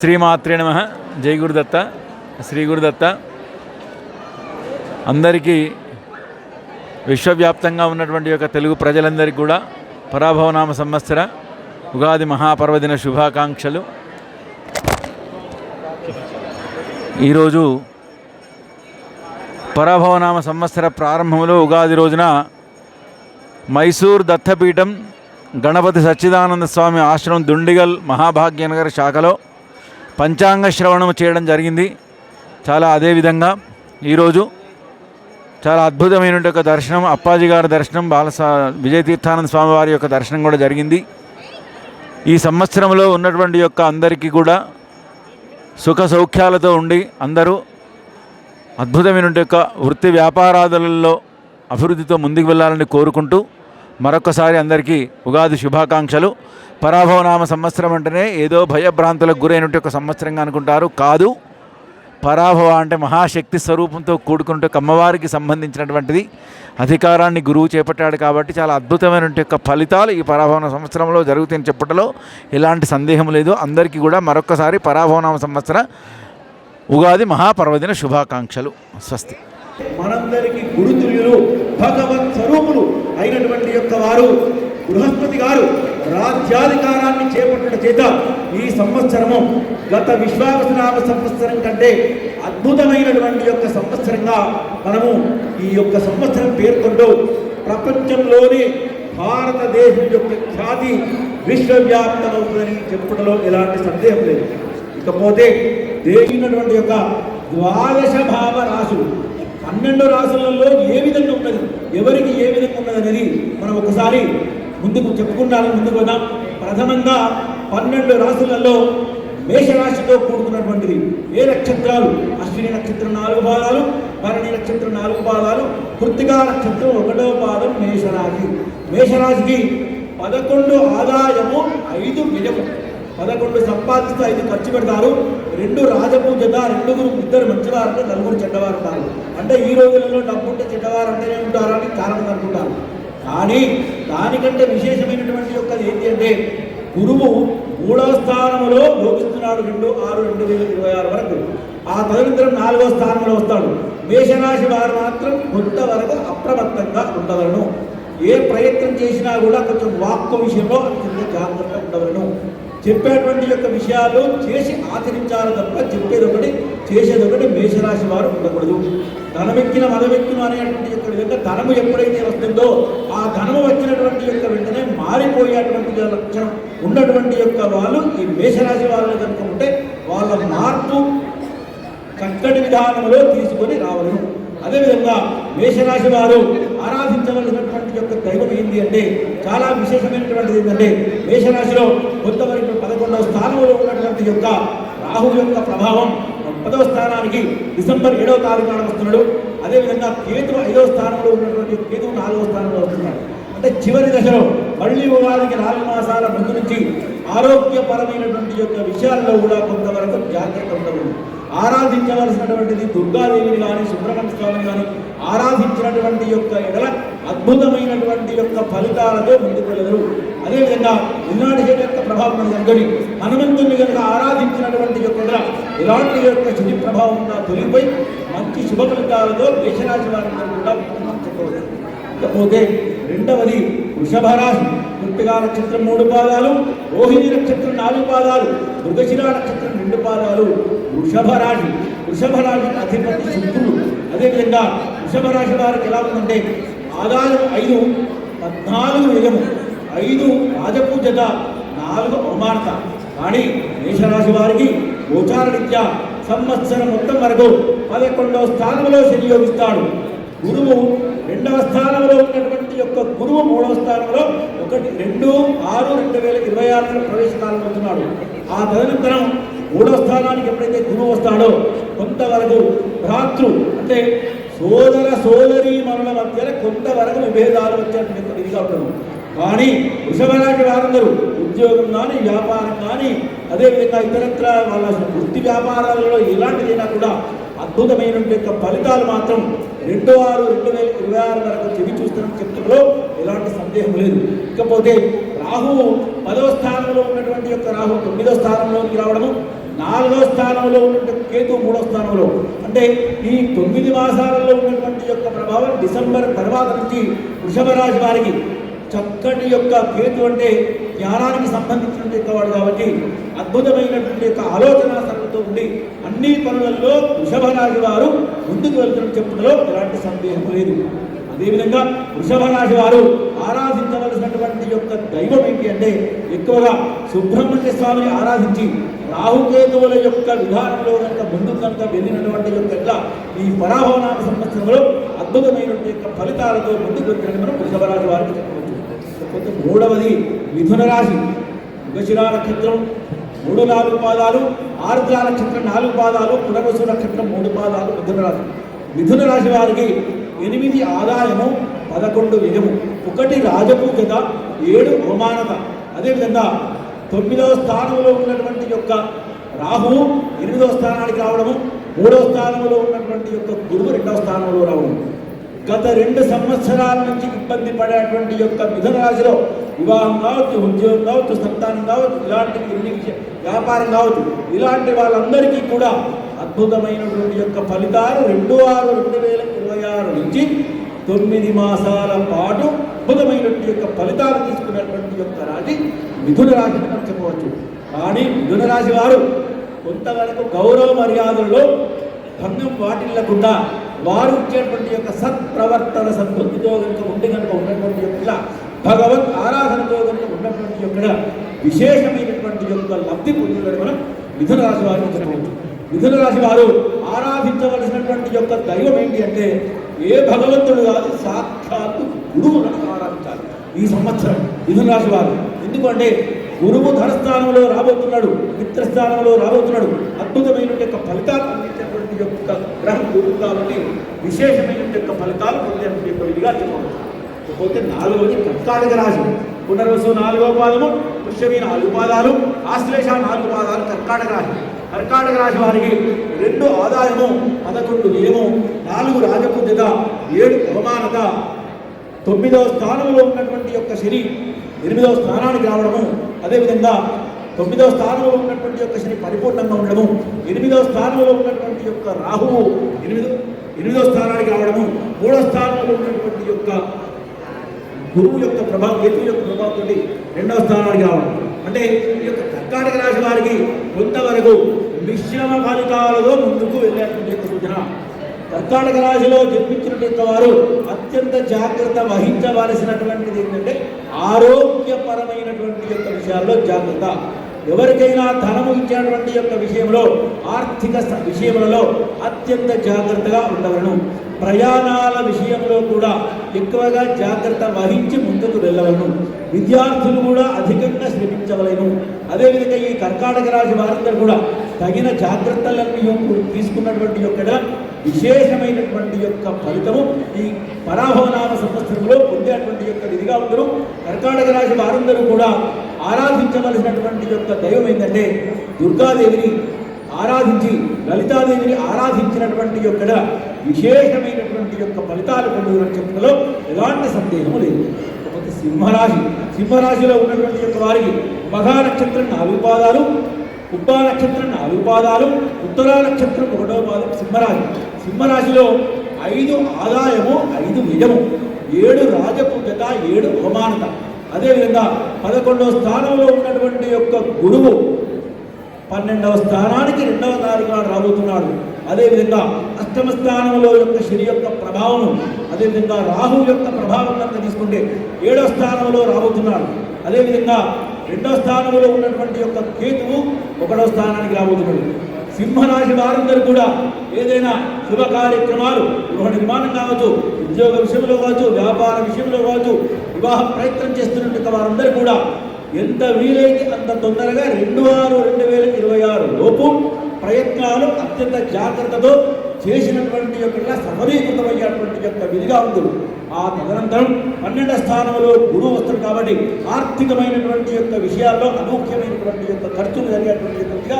శ్రీమాత్రే నమః. జై గురుదత్త, శ్రీ గురుదత్త. అందరికీ విశ్వవ్యాప్తంగా ఉన్నటువంటి యొక్క తెలుగు ప్రజలందరికీ కూడా పరాభవనామ సంవత్సర ఉగాది మహాపర్వదిన శుభాకాంక్షలు. ఈరోజు పరాభవనామ సంవత్సర ప్రారంభంలో ఉగాది రోజున మైసూర్ దత్తపీఠం గణపతి సచ్చిదానంద స్వామి ఆశ్రమం దుండిగల్ మహాభాగ్యనగర్ శాఖలో పంచాంగ శ్రవణం చేయడం జరిగింది. అదేవిధంగా ఈరోజు చాలా అద్భుతమైన ఒక దర్శనం, అప్పాజీ గారి దర్శనం, విజయ తీర్థానంద స్వామి వారి యొక్క దర్శనం కూడా జరిగింది. ఈ సంవత్సరంలో ఉన్నటువంటి యొక్క అందరికీ కూడా సుఖ సౌఖ్యాలతో ఉండి అందరూ అద్భుతమైన యొక్క వృత్తి వ్యాపారాదులలో అభివృద్ధితో ముందుకు వెళ్ళాలని కోరుకుంటూ మరొకసారి అందరికీ ఉగాది శుభాకాంక్షలు. పరాభవనామ సంవత్సరం అంటేనే ఏదో భయభ్రాంతులకు గురైనట్టు ఒక సంవత్సరంగా అనుకుంటారు. కాదు, పరాభవ అంటే మహాశక్తి స్వరూపంతో కూడుకుంటూ అమ్మవారికి సంబంధించినటువంటిది. అధికారాన్ని గురువు చేపట్టాడు కాబట్టి చాలా అద్భుతమైన యొక్క ఫలితాలు ఈ పరాభవన సంవత్సరంలో జరుగుతాయని చెప్పటంలో ఎలాంటి సందేహం లేదు. అందరికీ కూడా మరొకసారి పరాభవనామ సంవత్సర ఉగాది మహాపర్వదిన శుభాకాంక్షలు. స్వస్తి. మనందరికీ గురుతుల్యులు భగవత్ స్వరూపులు అయినటువంటి యొక్క వారు బృహస్పతి గారు రాజ్యాధికారాన్ని చేపట్టడం చేత ఈ సంవత్సరము గత విశ్వావసనామ సంవత్సరం కంటే అద్భుతమైనటువంటి యొక్క సంవత్సరంగా మనము ఈ యొక్క సంవత్సరం పేర్కొంటూ ప్రపంచంలోని భారతదేశం యొక్క ఖ్యాతి విశ్వవ్యాప్తమవుతుందని చెప్పడంలో ఎలాంటి సందేహం లేదు. ఇకపోతే దేశినటువంటి యొక్క ద్వాదశ భావ రాశులు 12 రాశులలో ఏ విధంగా ఉన్నది, ఎవరికి ఏ విధంగా ఉన్నది అనేది మనం ఒకసారి ముందుకు వద్దాం. ప్రథమంగా 12 రాశులలో మేషరాశితో కూడుకున్నటువంటిది ఏ నక్షత్రాలు? అశ్విని నక్షత్రం 4 పాదాలు, భరణి నక్షత్రం 4 పాదాలు, కృత్తికా నక్షత్రం 1వ పాదం మేషరాశి. మేషరాశికి 11 ఆదాయము, 5 వ్యయము. 11 సంపాదిస్తూ 5 ఖర్చు పెడతారు. 2 రాజపూజత, 2 మంచివారు అంటే 4 చెడ్డవారు ఉంటారు. అంటే ఈ రోజులలో డబ్బు ఉంటే చెడ్డవారు అంటేనే ఉంటారని కారణం అనుకుంటారు. కానీ దానికంటే విశేషమైనటువంటి యొక్క ఏంటి అంటే గురువు 3వ స్థానంలో యోగిస్తున్నాడు 2/6/2026 వరకు. ఆ తదనంతరం 4వ స్థానంలో వస్తాడు. మేషరాశి వారు మాత్రం కొంతవరకు అప్రమత్తంగా ఉండవలను. ఏ ప్రయత్నం చేసినా కూడా కొంచెం వాక్కు విషయంలో అత్యంత జాగ్రత్తగా ఉండవలను. చెప్పేటువంటి యొక్క విషయాలు చేసి ఆచరించాలి తప్ప చెప్పేది ఒకటి చేసేది ఒకటి మేషరాశి వారు ఉండకూడదు. ధనమెక్కిన మదమెక్కిన అనేటువంటి యొక్క విధంగా ధనము ఎప్పుడైతే వస్తుందో ఆ ధనము వచ్చినటువంటి యొక్క వెంటనే మారిపోయేటువంటి లక్షణం ఉన్నటువంటి యొక్క వాళ్ళు ఈ మేషరాశి వాళ్ళు కనుక ఉంటే వాళ్ళ మార్పు చక్కటి విధానంలో తీసుకొని రావడం. అదేవిధంగా మేషరాశి వారు ఆరాధించవలసినటువంటి యొక్క దైవం ఏంటి అంటే చాలా విశేషమైనటువంటిది ఏంటంటే మేషరాశిలో కొంతవరకు 11వ స్థానంలో ఉన్నటువంటి యొక్క రాహు యొక్క ప్రభావం 10వ స్థానానికి డిసెంబర్ 7వ తారీఖు నాడు వస్తున్నాడు. అదేవిధంగా కేతు 5వ స్థానంలో ఉన్నటువంటి కేతువు 4వ స్థానంలో వస్తున్నాడు. అంటే చివరి దశలో మళ్ళీ ఉగాదికి 4 మాసాల ముందు నుంచి ఆరోగ్యపరమైనటువంటి యొక్క విషయాల్లో కూడా కొంతవరకు జాగ్రత్త ఉండదు. ఆరాధించవలసినటువంటిది దుర్గాదేవిని కానీ సుబ్రహ్మణ్య స్వామిని కానీ ఆరాధించినటువంటి యొక్క ఎడల అద్భుతమైనటువంటి యొక్క ఫలితాలతో ముందుకు వెళ్ళరు. అదేవిధంగా ఇలాంటి యొక్క ప్రభావం కనుకొని హనుమంతుని కనుక ఆరాధించినటువంటి యొక్క ఇలాంటి యొక్క శుద్ధి ప్రభావం తొలిగిపోయి మంచి శుభ ఫలితాలతో మేషరాశి వారిని కూడా చెప్పవచ్చు. ఇకపోతే రెండవది వృషభ రాశి. కృత్తికా నక్షత్రం 3 పాదాలు, రోహిణి నక్షత్రం 4 పాదాలు, మృగశిర నక్షత్రం 2 పాదాలు వృషభ రాశి. వృషభ రాశి అధిపతి శుక్రుడు. అదేవిధంగా వృషభ రాశి వారికి ఎలా ఉందంటే ఆదాయం 5, 14 వ్యయము, 5 రాజపూజత, 4 అవమానత. కానీ మేషరాశి వారికి గోచారరీత్యా సంవత్సరం మొత్తం వరకు 11వ స్థానంలో శని యోగిస్తాడు. గురువు 2వ స్థానంలో ఉన్నటువంటి యొక్క గురువు 3వ స్థానంలో 1/2/6/2026 ప్రవేశకాలం అవుతున్నాడు. ఆ తదనంతరం 3వ స్థానానికి ఎప్పుడైతే గురువు వస్తాడో కొంతవరకు భ్రాతృ అంటే సోదర సోదరీ మనుల మధ్య కొంతవరకు విభేదాలు వచ్చేటువంటి విధిగా ఉంటారు. కానీ వృషభరాశి వారందరూ ఉద్యోగం కానీ వ్యాపారం కానీ అదేవిధంగా ఇతరత్ర వాళ్ళ వృత్తి వ్యాపారాలలో ఎలాంటిదైనా కూడా అద్భుతమైన ఫలితాలు మాత్రం 2/6/2026 వరకు చెవి చూస్తారని చెప్తున్నలో ఎలాంటి సందేహం లేదు. ఇకపోతే రాహువు 10వ స్థానంలో ఉన్నటువంటి యొక్క రాహు 9వ స్థానంలోకి రావడము, 4వ స్థానంలో ఉన్నటువంటి కేతు 3వ స్థానంలో. అంటే ఈ 9 మాసాలలో ఉన్నటువంటి యొక్క ప్రభావం డిసెంబర్ తర్వాత నుంచి వృషభ రాశి వారికి చక్కటి యొక్క కేతు అంటే జ్ఞానానికి సంబంధించినటువంటి వాడు కాబట్టి అద్భుతమైనటువంటి యొక్క ఆలోచన సరళతో ఉండి అన్ని పనులలో వృషభ రాశి వారు ముందుకు వెళ్తున్న చెప్పడంలో ఎలాంటి సందేహం లేదు. అదేవిధంగా వృషభ రాశి వారు ఆరాధించవలసినటువంటి యొక్క దైవం ఏంటి అంటే ఎక్కువగా సుబ్రహ్మణ్య స్వామిని ఆరాధించి రాహుకేతువుల యొక్క విధానంలో కనుక ముందుకు కనుక వెళ్ళినటువంటి యొక్క ఈ పరాభవనామ సంవత్సరంలో అద్భుతమైనటువంటి యొక్క ఫలితాలతో ముందుకు వెళ్ళిన మనం వృషభ రాశి వారికి చెప్పవచ్చు. లేకపోతే 3వది మిథున రాశి. మృగశిరా నక్షత్రం 3-4 పాదాలు, ఆర్ద్ర నక్షత్రం 4 పాదాలు, పునర్వసు నక్షత్రం 3 పాదాలు మిథున రాశి. మిథున రాశి వారికి 8 ఆదాయము, 11 వ్యయము, 1 రాజపూజత, 7 అవమానత. అదేవిధంగా 9వ స్థానంలో ఉన్నటువంటి యొక్క రాహువు 8వ స్థానానికి రావడము, 3వ స్థానంలో ఉన్నటువంటి యొక్క గురువు 2వ స్థానంలో రావడం. గత 2 సంవత్సరాల నుంచి ఇబ్బంది పడేటువంటి యొక్క మిథున రాశిలో వివాహం కావచ్చు, ఉద్యోగం కావచ్చు, సంతానం కావచ్చు, ఇలాంటి వ్యాపారం కావచ్చు, ఇలాంటి వాళ్ళందరికీ కూడా అద్భుతమైనటువంటి యొక్క ఫలితాలు 2/6/2026 నుంచి 9 మాసాల పాటు అద్భుతమైనటువంటి యొక్క ఫలితాలు తీసుకున్నటువంటి యొక్క రాశి మిథున రాశి అని చెప్పవచ్చు. కానీ మిథున రాశి వారు కొంతవరకు గౌరవ మర్యాదల్లో భంగం వాటిల్లకుండా వారు ఇచ్చేటువంటి యొక్క సత్ప్రవర్తన సద్బుద్ధితో కనుక ఉండి కనుక ఉన్నటువంటి యొక్క భగవత్ ఆరాధనతో కనుక ఉన్నటువంటి యొక్క విశేషమైనటువంటి యొక్క లబ్ధి పొందుదని మనం మిథున రాశి వారిని చెప్పవచ్చు. మిథున రాశి వారు ఆరాధించవలసినటువంటి యొక్క దైవం ఏంటి అంటే ఏ భగవంతుడు కాదు, సాక్షాత్తు గురువులను ఆరాధించాలి ఈ సంవత్సరం మిథున రాశి వారు. ఎందుకంటే గురువు ధనస్థానంలో రాబోతున్నాడు, మిత్రస్థానంలో రాబోతున్నాడు. అద్భుతమైనటువంటి యొక్క ఫలితాలు అందించేటువంటి యొక్క గ్రహం గురువు కాబట్టి విశేషమైనటువంటి యొక్క ఫలితాలు పొందేటువంటి యొక్క విధిగా చెప్పవచ్చు. పోతే 4వది కర్కాటక రాశి. పునర్వసు 4వ పాదము, పుష్యమి 4 పాదాలు, ఆశ్లేష 4 పాదాలు కర్కాటక రాశి. కర్కాటక రాశి వారికి 2 ఆదాయము, 11 వ్యయము, 4 రాజపూజ్యత, 7 అవమానత. 9వ స్థానంలో ఉన్నటువంటి యొక్క శని 8వ స్థానానికి రావడము, అదేవిధంగా 9వ స్థానంలో ఉన్నటువంటి యొక్క శని పరిపూర్ణంగా ఉండడము, 8వ స్థానంలో ఉన్నటువంటి యొక్క రాహువు 8వ స్థానానికి రావడము, 3వ స్థానంలో ఉన్నటువంటి యొక్క గురువు యొక్క ప్రభావం, కేతువు యొక్క ప్రభావంతో 2వ స్థానానికి రావడం. అంటే ఈ యొక్క కర్కాటక రాశి వారికి కొంతవరకు మిశ్రమ ఫలితాలతో ముందుకు వెళ్ళేటువంటి యొక్క సూచన. కర్కాటక రాశిలో జన్మించినటువంటి వారు అత్యంత జాగ్రత్త వహించవలసినటువంటిది ఏంటంటే ఆరోగ్యపరమైనటువంటి యొక్క విషయాల్లో జాగ్రత్త. ఎవరికైనా ధనము ఇచ్చేటువంటి యొక్క విషయంలో, ఆర్థిక విషయములలో అత్యంత జాగ్రత్తగా ఉండవలను. ప్రయాణాల విషయంలో కూడా ఎక్కువగా జాగ్రత్త వహించి ముందుకు వెళ్ళవలను. విద్యార్థులు కూడా అధికంగా శ్రమించవలను. అదేవిధంగా ఈ కర్కాటక రాశి వారందరూ కూడా తగిన జాగ్రత్తలన్నీ తీసుకున్నటువంటి యొక్క విశేషమైనటువంటి యొక్క ఫలితము ఈ పరాభవనామ సంవత్సరంలో పొందేటువంటి యొక్క విధిగా ఉండరు. కర్కాటక రాశి వారందరూ కూడా ఆరాధించవలసినటువంటి యొక్క దైవం ఏంటంటే దుర్గాదేవిని ఆరాధించి, లలితాదేవిని ఆరాధించినటువంటి యొక్క విశేషమైనటువంటి యొక్క ఫలితాలు పొందుతున్న చెప్పడంలో ఎలాంటి సందేహము లేదు. కాబట్టి సింహరాశిలో ఉన్నటువంటి యొక్క వారికి మఘా నక్షత్రం 4 పాదాలు, ఉబ్బా నక్షత్రం 4 పాదాలు, ఉత్తరా నక్షత్రం 1వ పాదం సింహరాశిలో 5 ఆదాయము, 5 వ్యయము, 7 రాజపూజ్యత, 7 అవమానత. అదేవిధంగా 11వ స్థానంలో ఉన్నటువంటి యొక్క గురువు 12వ స్థానానికి 2వ తారీఖు రాబోతున్నాడు. అదేవిధంగా 8వ స్థానంలో యొక్క శని యొక్క ప్రభావం, అదేవిధంగా రాహు యొక్క ప్రభావం కనుక తీసుకుంటే 7వ స్థానంలో రాబోతున్నాడు. అదేవిధంగా 2వ స్థానంలో ఉన్నటువంటి యొక్క కేతువు 1వ స్థానానికి రాబోతున్నాడు. సింహరాశి వారందరూ కూడా ఏదైనా శుభ కార్యక్రమాలు, గృహ నిర్మాణం కావచ్చు, ఉద్యోగ విషయంలో కావచ్చు, వ్యాపార విషయంలో కావచ్చు, వివాహ ప్రయత్నం చేస్తున్నట్టు వారందరూ కూడా ఎంత వీలైతే అంత తొందరగా 2/6/2026 లోపు ప్రయత్నాలు అత్యంత జాగ్రత్తతో చేసినటువంటి యొక్క సఫలీకృతమయ్యేటువంటి యొక్క విధిగా ఉంది. ఆ తదనంతరం 12వ స్థానంలో గురువు వస్తారు కాబట్టి ఆర్థికమైనటువంటి యొక్క విషయాల్లో అనూఖ్యమైనటువంటి యొక్క ఖర్చులు జరిగేటువంటి యొక్క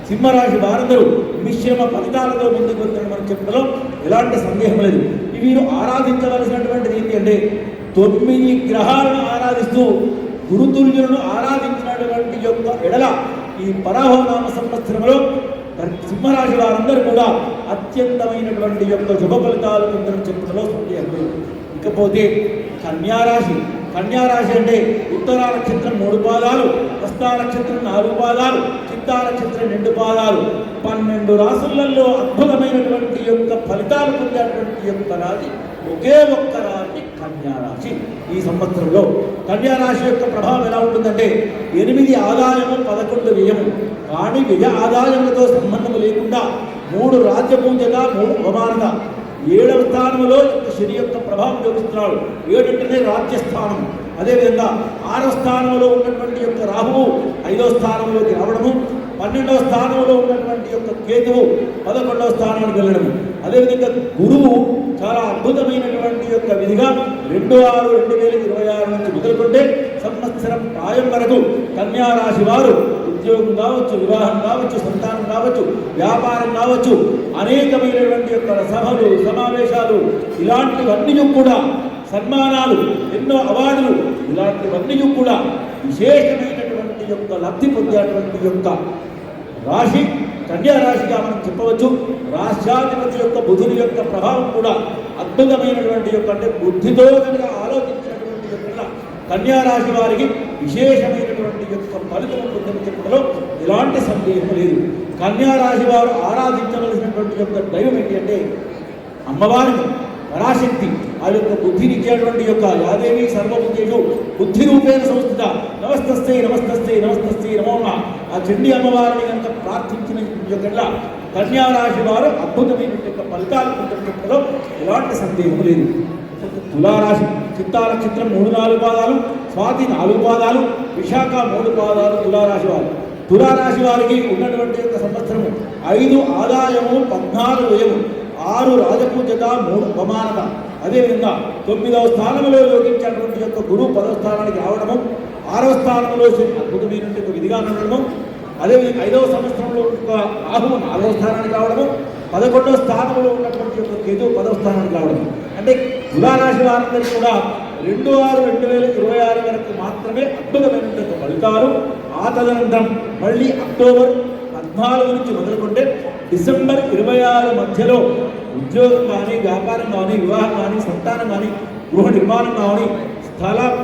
సింహరాశి వారందరూ మిశ్రమ ఫలితాలతో ముందుకు వెళ్తారని మనం చెప్పడంలో ఎలాంటి సందేహం లేదు. వీరు ఆరాధించవలసినటువంటిది ఏంటి అంటే 9 గ్రహాలను ఆరాధిస్తూ గురుతుల్యులను ఆరాధించినటువంటి యొక్క ఎడల ఈ పరాభవనామ సంవత్సరంలో సింహరాశి వారందరూ కూడా అత్యంతమైనటువంటి యొక్క శుభ ఫలితాలు పొందడం చెప్పడంలో సందేహం లేదు. ఇకపోతే కన్యారాశి. కన్యారాశి అంటే ఉత్తరా నక్షత్రం 3 పాదాలు, హస్తా నక్షత్రం 4 పాదాలు, చిత్తా నక్షత్రం 2 పాదాలు, 12 రాశులలో అద్భుతమైనటువంటి యొక్క ఫలితాలు పొందేటువంటి యొక్క రాశి ఒకే ఒక్క రాశి కన్యారాశి. ఈ సంవత్సరంలో కన్యారాశి యొక్క ప్రభావం ఎలా ఉంటుందంటే 8 ఆదాయము 11 వ్యయము. కానీ వ్యయ ఆదాయములతో సంబంధం లేకుండా 3 రాజ్యపూజగా 3 అవమానత. 7వ స్థానంలో శని యొక్క ప్రభావం చూపిస్తున్నాడు. 7 అంటేనే రాజ్యస్థానం. అదేవిధంగా 6వ స్థానంలో ఉన్నటువంటి యొక్క రాహువు 5వ స్థానంలోకి రావడము, 12వ స్థానంలో ఉన్నటువంటి యొక్క కేతువు 11వ స్థానానికి వెళ్ళడము. అదేవిధంగా గురువు చాలా అద్భుతమైనటువంటి యొక్క విధిగా 2/6/2026 నుంచి మొదలుకుంటే సంవత్సరం ప్రాయం వరకు కన్యారాశి వారు ఉద్యోగం కావచ్చు, వివాహం కావచ్చు, సంతానం కావచ్చు, వ్యాపారం కావచ్చు, అనేకమైనటువంటి యొక్క సభలు, సమావేశాలు, ఇలాంటివన్నీ కూడా సన్మానాలు, ఎన్నో అవార్డులు, ఇలాంటివన్నీ కూడా విశేషమైనటువంటి యొక్క లబ్ధి పొందేటువంటి యొక్క రాశి కన్యారాశిగా మనం చెప్పవచ్చు. రాష్ట్రాధిపతి యొక్క బుధుని యొక్క ప్రభావం కూడా అద్భుతమైనటువంటి యొక్క అంటే బుద్ధితో కనుక ఆలోచించినటువంటి యొక్క కన్యారాశి వారికి విశేషమైనటువంటి యొక్క ఫలితం ఉంటుందని చెప్పడంలో ఎలాంటి సందేహం లేదు. కన్యారాశి వారు ఆరాధించవలసినటువంటి యొక్క దైవం ఏంటి అంటే అమ్మవారిని, పరాశక్తి. ఆ యొక్క బుద్ధినిచ్చేటువంటి యొక్క యాదేవి సర్వబుద్ధేషు బుద్ధి రూపేణ సంస్థిత నమస్తస్తే నమస్తస్తే నమస్తస్తే నమో నమః. ఆ చండీ అమ్మవారిని కనుక ప్రార్థించిన యొక్క కన్యారాశి వారు అద్భుతమైనటువంటి యొక్క ఫలితాలు పొందడంలో ఎలాంటి సందేహం లేదు. తులారాశి. చిత్తా నక్షత్రం 3-4 పాదాలు, స్వాతి 4 పాదాలు, విశాఖ 3 పాదాలు తులారాశి వారు. తులారాశి వారికి ఉన్నటువంటి యొక్క సంవత్సరము 5 ఆదాయము 14 వ్యయము, 6 రాజపూజ్యత 3 అవమానత. అదేవిధంగా 9వ స్థానంలో యోగించినటువంటి యొక్క గురువు 10వ స్థానానికి రావడము, 6వ స్థానంలో అద్భుతమైనటువంటి విధిగా ఉండడము, అదేవిధంగా 5వ సంవత్సరంలో రాహువు 4వ స్థానానికి రావడము, 11వ స్థానంలో ఉన్నటువంటి యొక్క కేతువు 10వ స్థానానికి రావడం. అంటే తులారాశి వారందరికీ కూడా 2/6/2026 వరకు మాత్రమే అద్భుతమైనటువంటి ఫలితాలు. ఆ తదనంతరం మళ్ళీ అక్టోబర్ 14 నుంచి మొదలుకుంటే డిసెంబర్ 26 మధ్యలో ఉద్యోగం కానీ, వ్యాపారం కానీ, వివాహం కానీ, సంతానం కానీ, గృహ నిర్మాణం కానీ,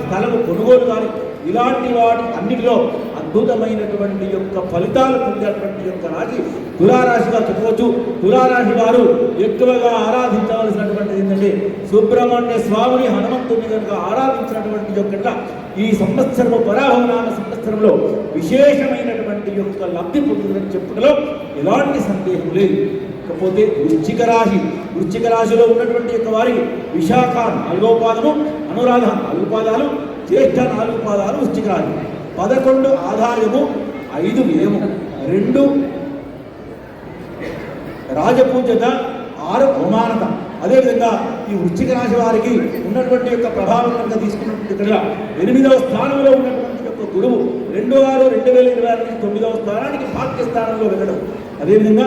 స్థలము కొనుగోలు కానీ, ఇలాంటి వాటి అన్నిటిలో అద్భుతమైనటువంటి యొక్క ఫలితాలు పొందేటువంటి యొక్క రాశి తులారాశిగా చెప్పవచ్చు. తులారాశి వారు ఎక్కువగా ఆరాధించవలసినటువంటిది ఏంటంటే సుబ్రహ్మణ్య స్వామిని, హనుమంతుని కనుక ఆరాధించినటువంటి యొక్క ఈ సంవత్సరము పరాభవనామ సంవత్సరంలో విశేషమైనటువంటి యొక్క లబ్ధి పొందుతుందని చెప్పడంలో ఎలాంటి సందేహం లేదు. ఇకపోతే వృశ్చిక రాశి. వృశ్చిక రాశిలో ఉన్నటువంటి యొక్క వారికి విశాఖ 4వ పాదము, అనురాధ 4 పాదాలు, జ్యేష్ఠ 4 పాదాలు వృశ్చిక రాశి. 11 ఆదాయము, 5 వ్యయము, 2 రాజపూజ్యత, 6 అవమానత. అదేవిధంగా ఈ వృశ్చిక రాశి వారికి ఉన్నటువంటి యొక్క ప్రభావం కనుక తీసుకున్నటువంటి ఇక్కడ 8వ స్థానంలో ఉన్నటువంటి యొక్క గురువు 2/6/2026 నుంచి 9వ స్థానానికి భాగ్య స్థానంలో వెళ్ళడం. అదేవిధంగా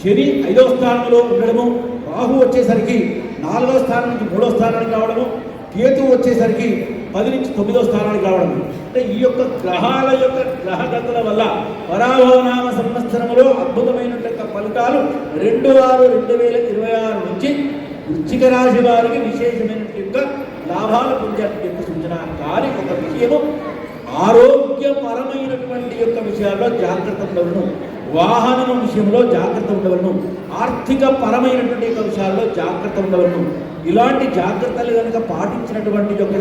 శని 5వ స్థానంలో ఉండడము, రాహు వచ్చేసరికి 4వ స్థానం నుంచి 3వ స్థానానికి రావడము, కేతు వచ్చేసరికి 10 నుంచి 9వ స్థానానికి రావడం. అంటే ఈ యొక్క గ్రహాల యొక్క గ్రహగతుల వల్ల పరాభవనామ సంవత్సరంలో అద్భుతమైనటువంటి ఫలితాలు 2/6/2026 నుంచి వృశ్చిక రాశి వారికి విశేషమైనటువంటి యొక్క లాభాలు పొందేటువంటి సూచన. కానీ ఒక విషయము ఆరోగ్యపరమైనటువంటి యొక్క విషయాల్లో జాగ్రత్త ఉండవలను, వాహనం విషయంలో జాగ్రత్త ఉండవలను, ఆర్థిక పరమైనటువంటి యొక్క విషయాల్లో జాగ్రత్త ఉండవలను. ఇలాంటి జాగ్రత్తలు కనుక పాటించినటువంటి యొక్క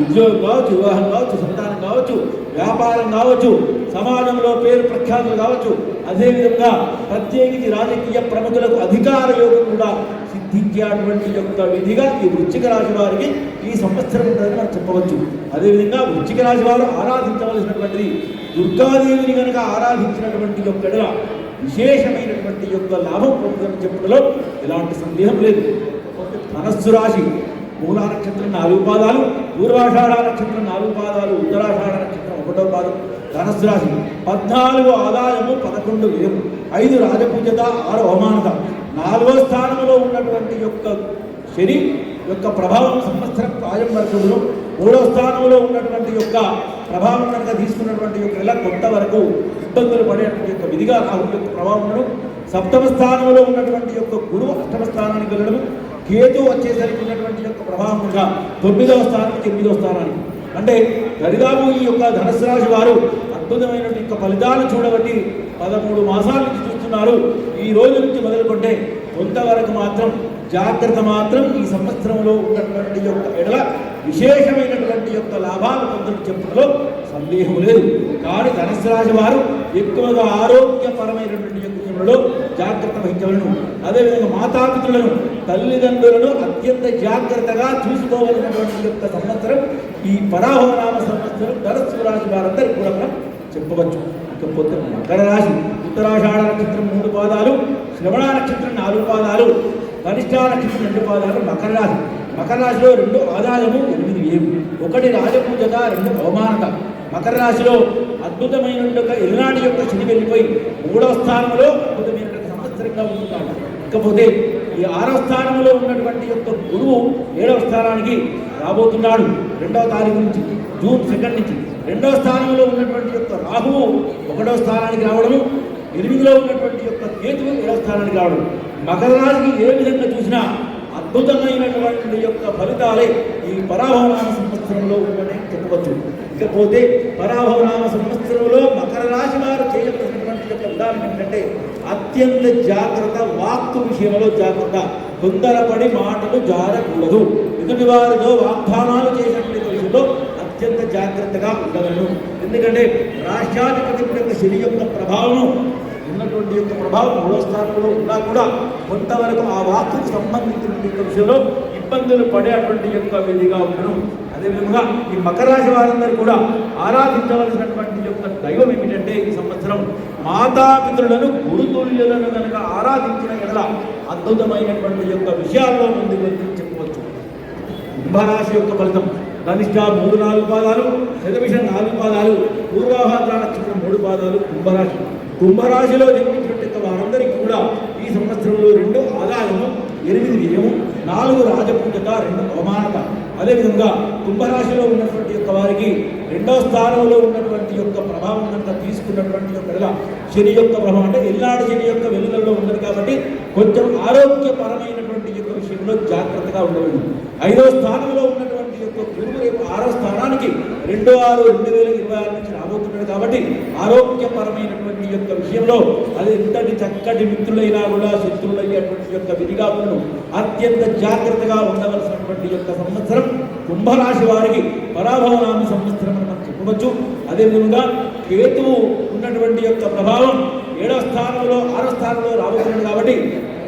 ఉద్యోగం కావచ్చు, వివాహం కావచ్చు, సంతానం కావచ్చు, వ్యాపారం కావచ్చు, సమాజంలో పేరు ప్రఖ్యాతులు కావచ్చు, అదేవిధంగా ప్రత్యేకించి రాజకీయ ప్రముఖులకు అధికార యోగం కూడా సిద్ధించేటువంటి యొక్క విధిగా ఈ వృశ్చిక రాశి వారికి ఈ సంవత్సరం ఉంటుందని మనం చెప్పవచ్చు. అదేవిధంగా వృశ్చిక రాశి వారు ఆరాధించవలసినటువంటిది దుర్గాదేవిని కనుక ఆరాధించినటువంటి యొక్క విశేషమైనటువంటి యొక్క లాభం పొందుదని చెప్పడంలో ఎలాంటి సందేహం లేదు. ధనస్సు రాశి. మూలా నక్షత్రం 4 పాదాలు, పూర్వాషాఢ నక్షత్రం 4 పాదాలు, ఉత్తరాషాఢ నక్షత్రం 1వ పాదం. ధనస్సు రాశి 14 ఆదాయము, 11 వ్యయము, 5 రాజపూజ్యత, 6 అవమానత. 4వ స్థానంలో ఉన్నటువంటి యొక్క శని యొక్క ప్రభావం సంవత్సరం ప్రాయం వరకు మూడవ స్థానంలో ఉన్నటువంటి యొక్క ప్రభావం కనుక తీసుకున్నటువంటి యొక్క ఇలా కొంతవరకు ఇబ్బందులు పడేటువంటి యొక్క విధిగా రాహు యొక్క ప్రభావం ఉండడం. సప్తమ స్థానంలో ఉన్నటువంటి యొక్క గురువు అష్టమ స్థానానికి వెళ్ళడం, కేతు వచ్చేసరికి ఉన్నటువంటి యొక్క ప్రభావంగా 9వ స్థానానికి 8వ స్థానానికి, అంటే దరిదాపు ఈ యొక్క ధనుసు రాశి వారు అద్భుతమైనటువంటి యొక్క ఫలితాలు చూడబట్టి 13 మాసాల నుంచి చూస్తున్నారు. ఈ రోజు నుంచి మొదలుకుంటే కొంతవరకు మాత్రం జాగ్రత్త మాత్రం ఈ సంవత్సరంలో ఉన్నటువంటి యొక్క ఎడల విశేషమైనటువంటి యొక్క లాభాలు పొందడం చెప్పడంలో సందేహం లేదు. కానీ ధనుసు రాశి వారు ఎక్కువగా ఆరోగ్యపరమైనటువంటి యొక్క విషయంలో జాగ్రత్త వహించవలను. అదేవిధంగా మాతాపితృలను, తల్లిదండ్రులను అత్యంత జాగ్రత్తగా చూసుకోవలసినటువంటి యొక్క సంవత్సరం ఈ పరాభవనామ సంవత్సరం ధనుసు రాశి వారందరికీ కూడా మనం చెప్పవచ్చు. ఇకపోతే మకర రాశి, ఉత్తరాషాఢ నక్షత్రం 3 పాదాలు, శ్రవణ నక్షత్రం 4 పాదాలు, ధనిష్ఠా నక్షత్రం 2 పాదాలు మకర రాశి. మకర రాశిలో 2 ఆదాయము 8 వ్యయం, 1 రాజపూజత, 2 అవమానత. మకర రాశిలో అద్భుతమైన ఎల్నాటి యొక్క శని వెళ్ళిపోయి 3వ స్థానంలో అద్భుతమైన సంవత్సరంగా ఉంటున్నాడు. ఇకపోతే ఈ 6వ స్థానంలో ఉన్నటువంటి యొక్క గురువు 7వ స్థానానికి రాబోతున్నాడు 2వ తారీఖు నుంచి, జూన్ 2 నుంచి. 2వ స్థానంలో ఉన్నటువంటి యొక్క రాహువు 1వ స్థానానికి రావడము, 8లో ఉన్నటువంటి యొక్క కేతువు 7వ స్థానానికి రావడం. మకర రాశికి ఏ విధంగా చూసినా అద్భుతమైనటువంటి యొక్క ఫలితాలే ఈ పరాభవనామ సంవత్సరంలో ఉందని చెప్పవచ్చు. ఇకపోతే పరాభవనామ సంవత్సరంలో మకర రాశి వారు చేయవలసినటువంటి యొక్క ఉదాహరణ ఏంటంటే అత్యంత జాగ్రత్త, వాక్కు విషయంలో జాగ్రత్త, తొందరపడి మాటలు జారకూడదు. ఎదుటి వారితో వాగ్దానాలు చేసినటువంటి విషయంలో అత్యంత జాగ్రత్తగా ఉండగలను. ఎందుకంటే రాష్ట్రాధిపతి యొక్క శని యొక్క ప్రభావం ఉన్నటువంటి యొక్క ప్రభావం 3వ స్థానంలో ఉన్నా కూడా కొంతవరకు ఆ వాక్కుకు సంబంధించిన విషయంలో ఇబ్బందులు పడేటువంటి యొక్క విధిగా ఉండడం. అదేవిధంగా ఈ మకర రాశి వారందరూ కూడా ఆరాధించవలసినటువంటి యొక్క దైవం ఏమిటంటే ఈ సంవత్సరం మాతాపితృలను, గురుతుల్యులను కనుక ఆరాధించిన ఎడల అద్భుతమైనటువంటి యొక్క విషయాల్లో ముందుకు చెప్పవచ్చు. కుంభరాశి యొక్క ఫలితం ధనిష్ఠ 3, 4 పాదాలు, శతభిష 4 పాదాలు, పూర్వాభాద్ర నక్షత్రం 3 పాదాలు కుంభరాశి. కుంభరాశిలో జన్మించినట్టు వారందరికీ కూడా ఈ సంవత్సరంలో 2 ఆదాయము, 8 వ్యయము, 4 రాజపూజత, 2 అవమానత. అదేవిధంగా కుంభరాశిలో ఉన్నటువంటి యొక్క వారికి 2వ స్థానంలో ఉన్నటువంటి యొక్క ప్రభావం కనుక తీసుకున్నటువంటి యొక్క శని యొక్క ప్రభావం, అంటే ఎల్లాడి శని యొక్క వెలుగులలో ఉన్నది కాబట్టి కొంచెం ఆరోగ్యపరమైనటువంటి యొక్క విషయంలో జాగ్రత్తగా ఉండవచ్చు. 5వ స్థానంలో ఉన్నటువంటి యొక్క గురువు రేపు 6వ స్థానానికి 2/6/2026 నుంచి రాబోతున్నాడు కాబట్టి ఆరోగ్యపరమైనటువంటి యొక్క విషయంలో అది ఎంతటి చక్కటి మిత్రులైనా కూడా శత్రువులయ్యేటువంటి యొక్క విధిగా ఉండను అత్యంత జాగ్రత్తగా ఉండవలసినటువంటి యొక్క సంవత్సరం కుంభరాశి వారికి పరాభవనామ సంవత్సరం అని మనం చెప్పవచ్చు. అదేవిధంగా కేతువు ఉన్నటువంటి యొక్క ప్రభావం 7వ స్థానంలో 6వ స్థానంలో రాబోతున్నాడు కాబట్టి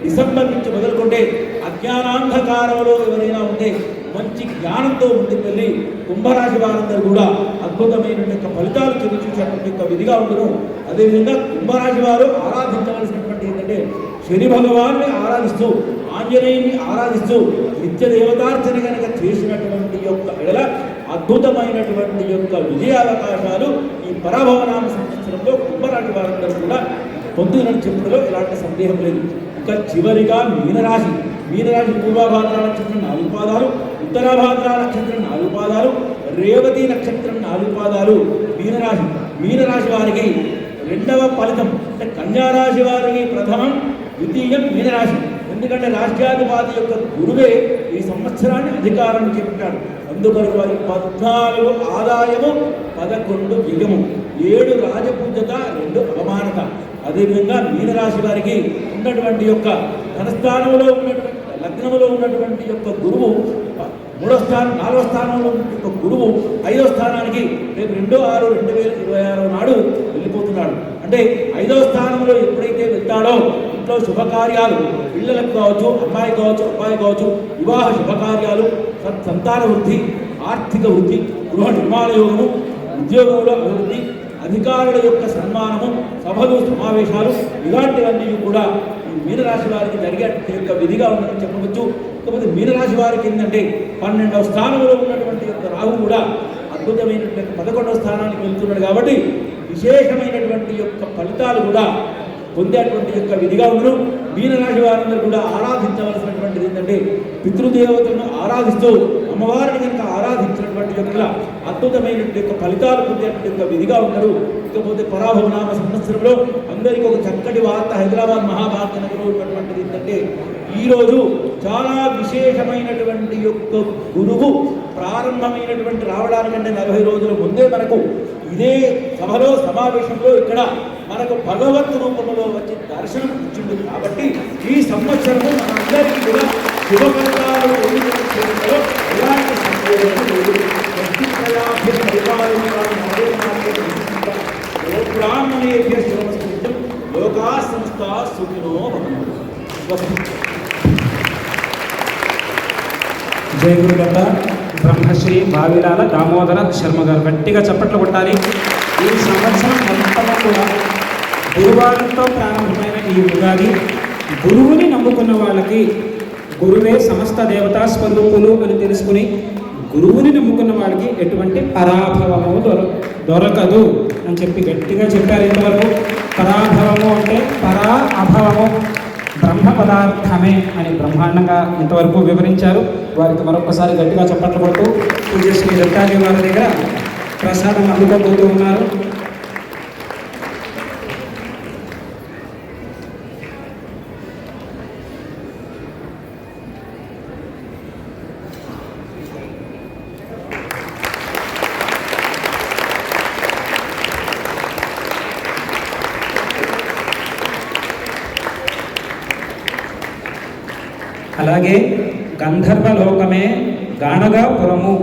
డిసెంబర్ నుంచి మొదలుకుంటే అజ్ఞానాంధకారంలో ఎవరైనా ఉంటే మంచి జ్ఞానంతో ముందుకు వెళ్ళి కుంభరాశి వారందరూ కూడా అద్భుతమైనటువంటి ఫలితాలు చూపించేటువంటి యొక్క విధిగా ఉండను. అదేవిధంగా కుంభరాశి వారు ఆరాధించవలసినటువంటి ఏంటంటే శని భగవాన్ని ఆరాధిస్తూ, ఆంజనేయుని ఆరాధిస్తూ నిత్య దేవతార్చన కనుక చేసినటువంటి యొక్క ఎడల అద్భుతమైనటువంటి యొక్క విజయావకాశాలు ఈ పరాభవనామ సంవత్సరంలో కుంభరాశి వారందరూ కూడా పొందుతున్నట్టు చెప్పడంలో ఎలాంటి సందేహం లేదు. ఇక చివరిగా మీనరాశి. మీనరాశి పూర్వభాద్ర నక్షత్రం 4 పాదాలు, ఉత్తరాభాద్ర నక్షత్రం 4 పాదాలు, రేవతి నక్షత్రం 4 పాదాలు మీనరాశి. మీనరాశి వారికి 2వ ఫలితం అంటే కన్యారాశి వారికి ప్రథమం, ద్వితీయం మీనరాశి. ఎందుకంటే రాష్ట్రాధిపతి యొక్క గురువే ఈ సంవత్సరాన్ని అధికారం చెప్పాడు. అందుకొరకు వారికి 14 ఆదాయము, 11 వ్యయము, 7 రాజపూజత, 2 అవమానత. అదేవిధంగా మీనరాశి వారికి ఉన్నటువంటి యొక్క ధనస్థానంలో ఉన్నటువంటి లగ్నంలో ఉన్నటువంటి యొక్క గురువు 3వ స్థానం 4వ స్థానంలో ఉన్నటువంటి యొక్క గురువు 5వ స్థానానికి రేపు 2/6/2026 నాడు వెళ్ళిపోతున్నాడు. అంటే 5వ స్థానంలో ఎప్పుడైతే వెళ్తాడో ఇంట్లో శుభకార్యాలు, పిల్లలకు కావచ్చు, అమ్మాయి కావచ్చు, అబ్బాయి కావచ్చు, వివాహ శుభకార్యాలు, సంతాన వృద్ధి, ఆర్థిక వృద్ధి, గృహ నిర్మాణ యోగము, ఉద్యోగంలో అభివృద్ధి, అధికారుల యొక్క సన్మానము, సభలు, సమావేశాలు ఇలాంటివన్నీ కూడా ఈ మీనరాశి వారికి జరిగే యొక్క విధిగా ఉందని చెప్పవచ్చు. కాకపోతే మీనరాశి వారికి ఏంటంటే 12వ స్థానంలో ఉన్నటువంటి యొక్క రాహు కూడా అద్భుతమైనటువంటి 11వ స్థానానికి వెళ్తున్నాడు కాబట్టి విశేషమైనటువంటి యొక్క ఫలితాలు కూడా పొందేటువంటి యొక్క విధిగా ఉండరు. మీనరాశి వారందరూ కూడా ఆరాధించవలసినటువంటిది ఏంటంటే పితృదేవతలను ఆరాధిస్తూ అమ్మవారిని కనుక ఆరాధించినటువంటి యొక్క అద్భుతమైనటువంటి యొక్క ఫలితాలు పొందేటువంటి యొక్క విధిగా ఉన్నారు. ఇకపోతే పరాభవనామ సంవత్సరంలో అందరికీ ఒక చక్కటి వార్త హైదరాబాద్ మహాభాగ్యనగరంలో ఉన్నటువంటిది ఏంటంటే ఈరోజు చాలా విశేషమైనటువంటి యొక్క గురువు ప్రారంభమైనటువంటి రావడానికంటే 40 రోజుల ముందే మనకు ఇదే సభలో సమావేశంలో ఇక్కడ మనకు భగవత్ రూపంలో వచ్చి దర్శనం ఇచ్చింది. కాబట్టి ఈ సంవత్సరము మనందరికీ కూడా శుభఫలితాలు పొందడంలో ఎలాంటి సందేహం లేదు. బ్రాహ్మణేభ్య శివమస్తు లోకా సంస్థ సుఖినో భవంతు. జయ గురుదత్త బ్రహ్మశ్రీ భావిలాల దామోదర శర్మ గారు గట్టిగా చప్పట్లు కొట్టాలి. ఈ సంవత్సరం మొత్తం కూడా గురువారంతో ప్రారంభమైన ఈ ఉగాది గురువుని నమ్ముకున్న వాళ్ళకి గురువే సమస్త దేవతా స్వరూపులు అని తెలుసుకుని గురువుని నమ్ముకున్న వాళ్ళకి ఎటువంటి పరాభవము దొరకదు అని చెప్పి గట్టిగా చెప్పారు. ఇంతవరకు పరాభవము అంటే పరా అభవము బ్రహ్మ పదార్థమే అని బ్రహ్మాండంగా ఇంతవరకు వివరించారు. వారికి మరొకసారి గట్టిగా చప్పట్లు కొడుతూ పూజశ్రీ దత్తాజీ వారి దగ్గర ప్రసాదం అందుకోబోతూ ఉన్నారు. అలాగే గంధర్వలోకమే గానగాపురము